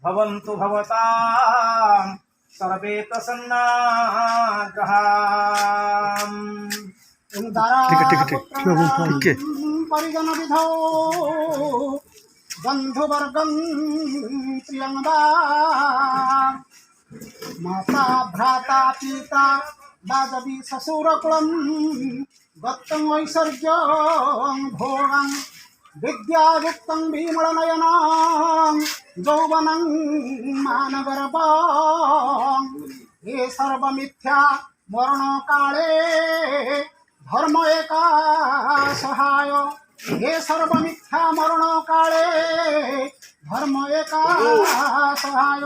भवन्तु भवतां सर्वे प्रसन्नाः। परिजन विधौ बंधुवर्गं प्रियं वा माता भ्राता पिता दादवी ससुरकुलं दत्तं ऐश्वर्यं भोगं विद्यायुक्तं विमलनयनं यौवनं मानगर्भं ये सर्वमिथ्या मरणकाले धर्म एका सहाय हे सर्वमिथ्या मरणकाले धर्म एका सहाय।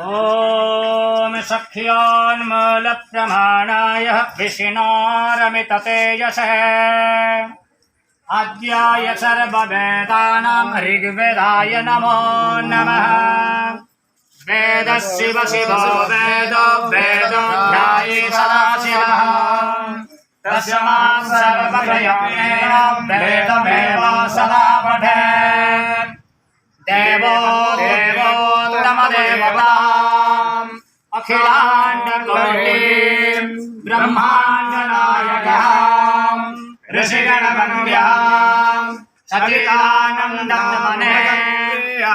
ओम सख्योन्मूलप्रमाणाय विष्णोरमिततेजसः आद्याय सर्ववेदानां ऋग्वेदाय नमो नमः। वेदः शिव शिवो वेदो वेदोऽध्यायी सदाशिवः तस्मात् सर्वप्रयत्नेन वेदमेव सदा पठेत्। देवो देवोत्तमदेवताम् अखिलाण्डकोटिं ब्रह्माण्डनायकः ऋषिगणवन्द्यः सच्चिदानन्दमने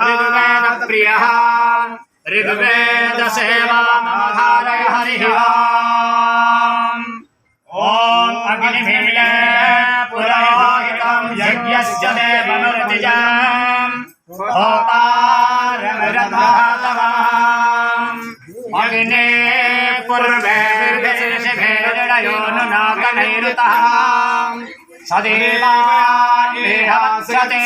ऋग्वेदप्रियः ऋग्वेदसेवामवधारय हरिः ओम्। ॐ अग्निमीळे पुरोहितं यज्ञस्य देवमूर्तिजम् होतारमृतभातवाम् अग्ने पूर्वे विदेशभेदयो नागनैरुतः सदेवान्निहवस्यते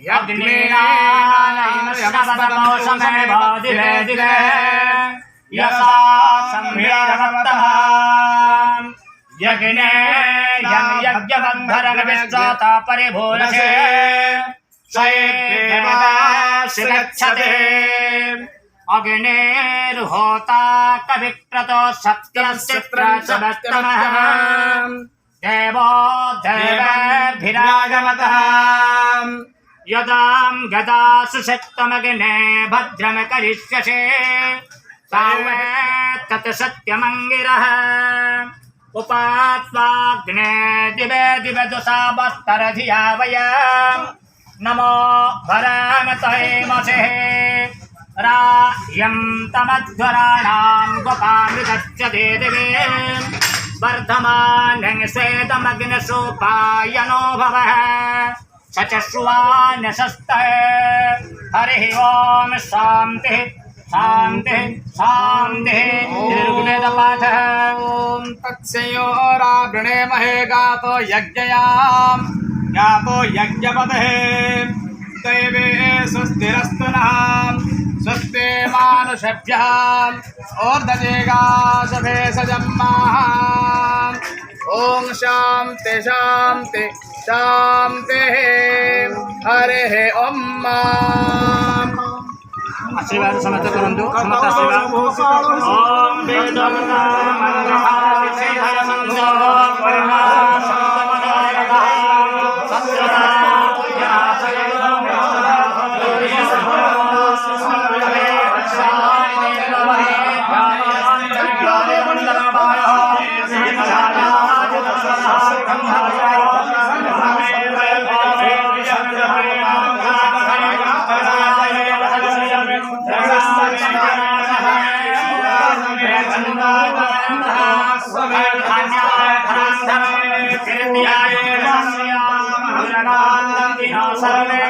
यज्ञेनानैनश्वस्तमौसमे दिवे दिवे यसा संवीरवत्तः यज्ञे यं यज्ञवद्धरं विश्वाता परिभूलसे स्वयेवासिगच्छते अग्नेर्होता कविक्रतो सत्यस्य प्रसवत्तमः देवो देवेभिरागमतः यदां गदा सुषक्तमग्ने भद्रं करिष्यसे तत् सत्यमङ्गिरः उपात्वाग्ने दिवे दिवे दुषावस्तरधिया वयम् नमो भरामतैमसे रायं तमध्वराणां गोपामृतस्य देदिवे वर्धमानं स्वेदमग्नसोपायनो भवः सचश्रुवानशस्तः। हरिः ओम शान्तिः शान्तिः शान्तिः। ऋग्वेदपाठः। ओम तत्सयोरावृणे महे गातो यज्ञयाम् गातो यज्ञपदहे दैवे स्वस्तिरस्तु नः स्वस्ति मानुषेभ्यः ऊर्ध्वदेगाशभे सजम्माः। ओम शान्ति शान्ति शान्तिः। हरिः ओम। आशीर्वाद समर्थ करंतु समर्थ आशीर्वाद। ओम सर्वे